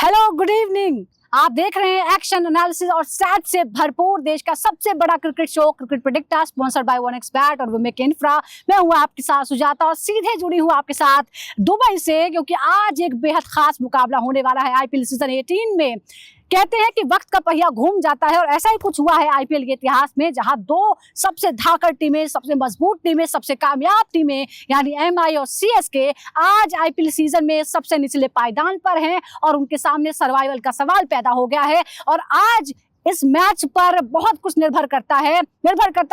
Hello, good evening. आप देख रहे हैं एक्शन एनालिसिस और स्टैट से भरपूर देश का सबसे बड़ा cricket show cricket predictor, sponsored by one x bat और विमेक इंफ्रा। मैं हूं आपके साथ सुजाता और सीधे जुड़ी हूं आपके साथ दुबई से, क्योंकि आज एक बेहद खास मुकाबला होने वाला है आईपीएल सीजन 18 में। कहते हैं कि वक्त का पहिया घूम जाता है और ऐसा ही कुछ हुआ है आईपीएल के इतिहास में, जहां दो सबसे धाकड़ टीमें, सबसे मजबूत टीमें, सबसे कामयाब टीमें यानी एमआई और सीएसके आज आईपीएल सीजन में सबसे निचले पायदान पर हैं और उनके सामने सर्वाइवल का सवाल पैदा हो गया है। और आज इस मैच पर बहुत कुछ निर्भर करता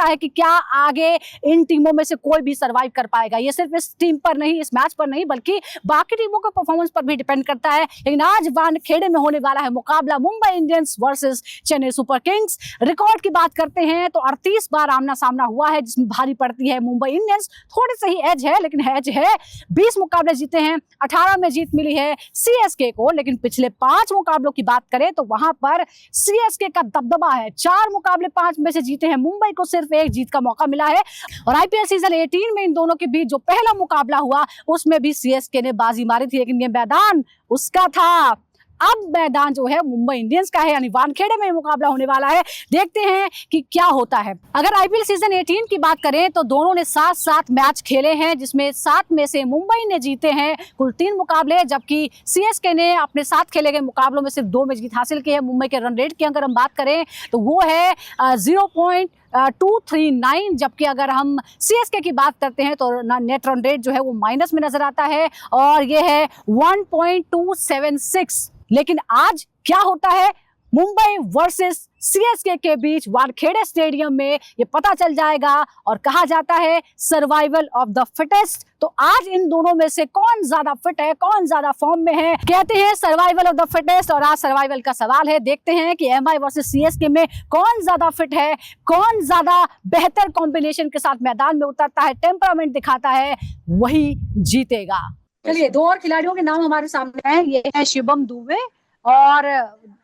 है कि क्या आगे इन टीमों में से कोई भी सरवाइव कर पाएगा। ये सिर्फ इस टीम पर नहीं, इस मैच पर नहीं, बल्कि बाकी टीमों के परफॉर्मेंस पर भी डिपेंड करता है। लेकिन आज वानखेड़े में होने वाला है मुकाबला Mumbai Indians versus Chennai Super Kings. Record की बात करते हैं तो 38 बार आमना सामना हुआ है, जिसमें भारी पड़ती है मुंबई इंडियंस। थोड़ी सही एज है, लेकिन एज है। 20 मुकाबले जीते हैं, 18 में जीत मिली है सीएसके को। लेकिन पिछले 5 मुकाबलों की बात करें तो वहां पर सीएसके का दबदबा है। 4 मुकाबले 5 में से जीते हैं, मुंबई को सिर्फ एक जीत का मौका मिला है। और आईपीएल सीजन 18 में इन दोनों के बीच जो पहला मुकाबला हुआ उसमें भी सीएसके ने बाजी मारी थी, लेकिन ये मैदान उसका था। अब मैदान जो है मुंबई इंडियंस का है, यानी वानखेड़े में मुकाबला होने वाला है। देखते हैं कि क्या होता है। अगर आईपीएल सीजन 18 की बात करें तो दोनों ने 7-7 मैच खेले हैं, जिसमें 7 में से मुंबई ने जीते हैं कुल 3 मुकाबले, जबकि सीएसके ने अपने 7 खेले गए मुकाबलों में सिर्फ 2 में जीत हासिल की है। मुंबई के रन रेट की अगर हम बात करें तो वो है 0.239, जबकि अगर हम सीएसके की बात करते हैं तो नेट रन रेट जो है वो माइनस में नजर आता है और ये है 1.276। लेकिन आज क्या होता है मुंबई वर्सेस सीएसके के बीच वानखेड़े स्टेडियम में, ये पता चल जाएगा। और कहा जाता है सर्वाइवल ऑफ द फिटेस्ट। तो आज इन दोनों में से कौन ज्यादा फिट है, कौन ज्यादा फॉर्म में है, कहते हैं सर्वाइवल ऑफ द फिटेस्ट। और आज सर्वाइवल का सवाल है। देखते हैं कि एमआई वर्सेस सीएसके में कौन ज्यादा फिट है, कौन ज्यादा बेहतर कॉम्बिनेशन के साथ मैदान में उतरता है, टेम्परामेंट दिखाता है, वही जीतेगा। चलिए, 2 और खिलाड़ियों के नाम हमारे सामने हैं। ये है शिवम दुबे और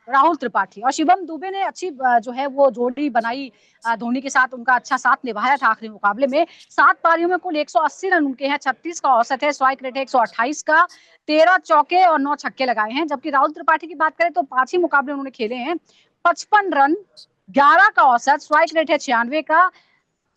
राहुल त्रिपाठी। और शिवम दुबे ने अच्छी जो है वो जोड़ी बनाई धोनी के साथ, उनका अच्छा साथ निभाया था आखिरी मुकाबले में। 7 पारियों में कुल 180 रन उनके हैं, 36 का औसत है, स्ट्राइक रेट है 128 का, 13 चौके और 9 छक्के लगाए हैं। जबकि राहुल त्रिपाठी की बात करें तो 5 ही मुकाबले उन्होंने खेले हैं, 55 रन, 11 का औसत, स्ट्राइक रेट है 96 का,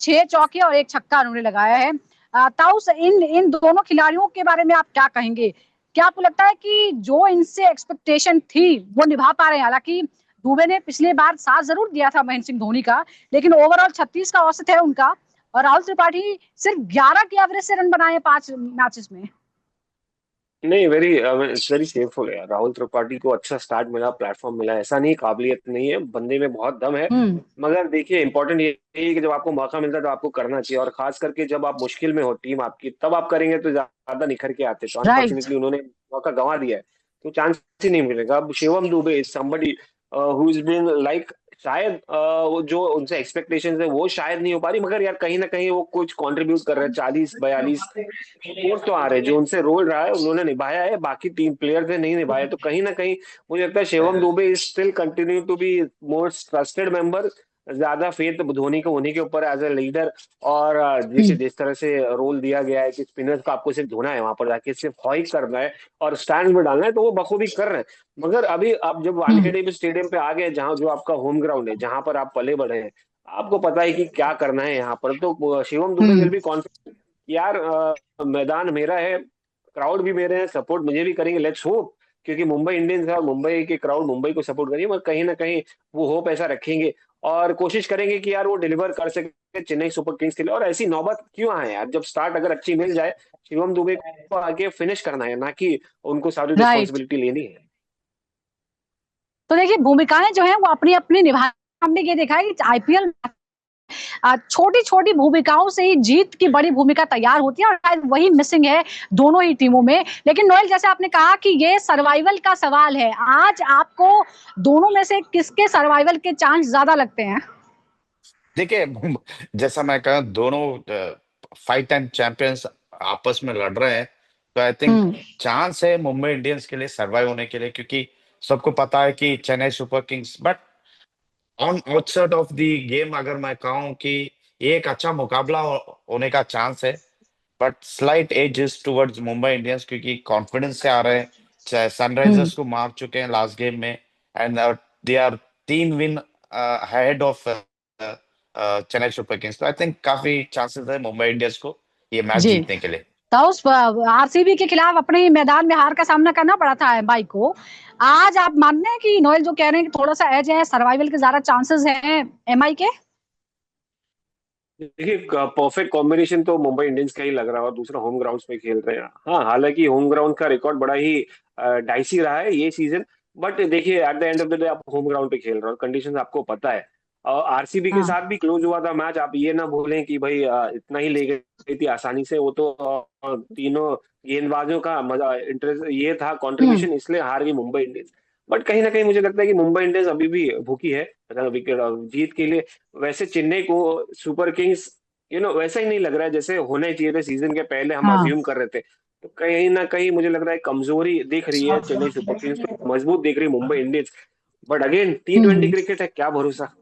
6 चौके और 1 छक्का उन्होंने लगाया है। ताउस, इन दोनों खिलाड़ियों के बारे में आप क्या कहेंगे? क्या आपको लगता है कि जो इनसे एक्सपेक्टेशन थी वो निभा पा रहे हैं? हालांकि दुबे ने पिछले बार साथ जरूर दिया था महेंद्र सिंह धोनी का, लेकिन ओवरऑल 36 का औसत है उनका। और राहुल त्रिपाठी सिर्फ 11 की एवरेज से रन बनाए 5 मैचेस में। नहीं, इट्स वेरी केयरफुल है। राहुल त्रिपाठी को अच्छा स्टार्ट मिला, प्लेटफॉर्म मिला, ऐसा नहीं काबिलियत नहीं है, बंदे में बहुत दम है। मगर देखिए, इंपॉर्टेंट ये है कि जब आपको मौका मिलता है तो आपको करना चाहिए, और खास करके जब आप मुश्किल में हो टीम आपकी, तब आप करेंगे तो ज्यादा निखर के आते। तो अनफॉर्चुनेटली उन्होंने मौका गंवा दिया है, तो चांस ही नहीं मिलेगा। अब Shivam Dube is somebody who is been like, शायद वो जो उनसे एक्सपेक्टेशंस है वो शायद नहीं हो पा रही, मगर यार कहीं ना कहीं वो कुछ कंट्रीब्यूट कर रहे हैं। 40-42 स्कोर तो आ रहे हैं, जो उनसे रोल रहा है उन्होंने निभाया है, बाकी टीम प्लेयर ने नहीं निभाया। तो कहीं ना कहीं मुझे लगता है Shivam Dube is still continue to be most trusted member. ज्यादा फेथ धोनी को उन्हीं के ऊपर एज ए लीडर। और जिस तरह से रोल दिया गया है कि स्पिनर्स को आपको सिर्फ धोना है, वहां पर जाके सिर्फ हॉइक करना है और स्टैंड में डालना है, तो वो बखूबी कर रहे हैं। मगर अभी आप जब वानखेड़े स्टेडियम पे आ गए, जहां जो आपका होम ग्राउंड है, जहां पर आप पले बढ़े हैं, आपको पता है कि क्या करना है यहाँ पर। तो Shivam Dubey will be confident, यार मैदान मेरा है, क्राउड भी मेरे हैं, सपोर्ट मुझे भी करेंगे, लेट्स होप। क्योंकि मुंबई इंडियंस है और मुंबई के क्राउड मुंबई को सपोर्ट करेंगे, मगर कहीं ना कहीं वो होप ऐसा रखेंगे और कोशिश करेंगे कि यार वो डिलीवर कर सके चेन्नई सुपर किंग्स के लिए। और ऐसी नौबत क्यों आए यार, जब स्टार्ट अगर अच्छी मिल जाए, शिवम दुबे को आगे फिनिश करना है, ना कि उनको सारी रिस्पॉन्सिबिलिटी लेनी है। तो देखिए, भूमिकाएं जो है वो अपनी अपनी निभा। हमने ये देखा है कि आईपीएल छोटी छोटी भूमिकाओं से ही जीत की बड़ी भूमिका तैयार होती है, और शायद वही मिसिंग है दोनों ही टीमों में। लेकिन नोएल, जैसे आपने कहा कि ये सर्वाइवल का सवाल है, आज आपको दोनों में से किसके सर्वाइवल के चांस ज्यादा लगते हैं? देखिए, जैसा मैं कहा, दोनों 5 टाइम चैंपियंस आपस में लड़ रहे हैं, तो आई थिंक चांस है मुंबई इंडियंस के लिए सर्वाइव होने के लिए, क्योंकि सबको पता है कि Chennai Super Kings, but on outside of the game अगर मैं कहूं कि ये एक अच्छा मुकाबला होने का चांस है, but slight edge is towards Mumbai Indians, क्योंकि कॉन्फिडेंस से आ रहे हैं, सनराइजर्स को मार चुके हैं लास्ट गेम में, and they are 3 win head of Chennai Super Kings. तो आई थिंक काफी चांसेस है मुंबई इंडियंस को ये मैच जी। जीतने के लिए। तो उस आरसीबी के खिलाफ अपने ही मैदान में हार का सामना करना पड़ा था एमआई को। आज आप मानते हैं कि नोएल जो कह रहे हैं कि थोड़ा सा एज है, सर्वाइवल के ज्यादा चांसेस हैं एमआई के? देखिए, परफेक्ट कॉम्बिनेशन तो मुंबई इंडियंस का ही लग रहा है, और दूसरा होम ग्राउंड पे खेल रहे हैं। हाँ, हालांकि होम ग्राउंड का रिकॉर्ड बड़ा ही डाइसी रहा है ये सीजन, बट देखिए at the end of the day आप होम ग्राउंड पे खेल रहे हो, कंडीशंस आपको पता है। और आरसीबी के हाँ। साथ भी क्लोज हुआ था मैच, आप ये ना भूलें कि भाई इतना ही ले गई थी आसानी से। वो तो तीनों गेंदबाजों का मजा, इंटरेस्ट ये था, कंट्रीब्यूशन, इसलिए हार गई मुंबई इंडियंस। बट कहीं ना कहीं मुझे लगता है कि मुंबई इंडियंस अभी भी भूखी है विकेट जीत के लिए। वैसे चेन्नई को सुपर किंग्स वैसा ही नहीं लग रहा है जैसे होने चाहिए थे सीजन के पहले हम हाँ। अज्यूम कर रहे थे। तो कहीं ना कहीं मुझे लग रहा है कमजोरी दिख रही है चेन्नई सुपर किंग्स में, मजबूत दिख रही है Mumbai Indians. But again T20 cricket है, क्या भरोसा।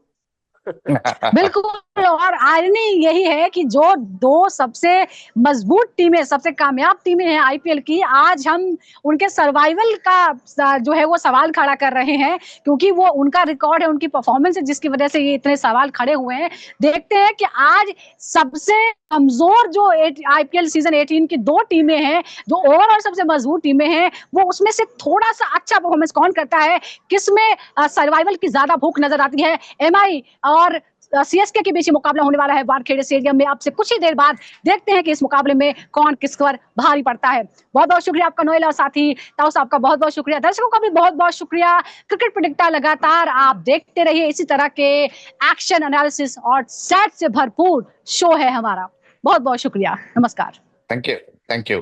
बिल्कुल। और आयरनी यही है कि जो दो सबसे मजबूत टीमें, सबसे कामयाब टीमें हैं आईपीएल की, आज हम उनके सर्वाइवल का जो है वो सवाल खड़ा कर रहे हैं, क्योंकि वो उनका रिकॉर्ड है, उनकी परफॉर्मेंस है, जिसकी वजह से ये इतने सवाल खड़े हुए हैं। देखते हैं कि आज सबसे कमजोर जो आईपीएल सीजन 18 की दो टीमें हैं, जो ओवरऑल सबसे मजबूत टीमें हैं, वो उसमें से थोड़ा सा अच्छा परफॉर्मेंस कौन करता है, किसमें सर्वाइवल की ज्यादा भूख नजर आती है। एमआई और सीएसके के बीच मुकाबला होने वाला है वानखेड़े स्टेडियम में। आपसे कुछ ही देर बाद देखते हैं कि इस मुकाबले में कौन किस पर भारी पड़ता है। बहुत बहुत शुक्रिया आपका नोएल, और साथी ताऊ साहब का बहुत बहुत शुक्रिया। दर्शकों का भी बहुत बहुत शुक्रिया। क्रिकेट प्रेडिक्टर लगातार आप देखते रहिए, इसी तरह के एक्शन एनालिसिस और सैट से भरपूर शो है हमारा। बहुत बहुत शुक्रिया, नमस्कार। Thank you.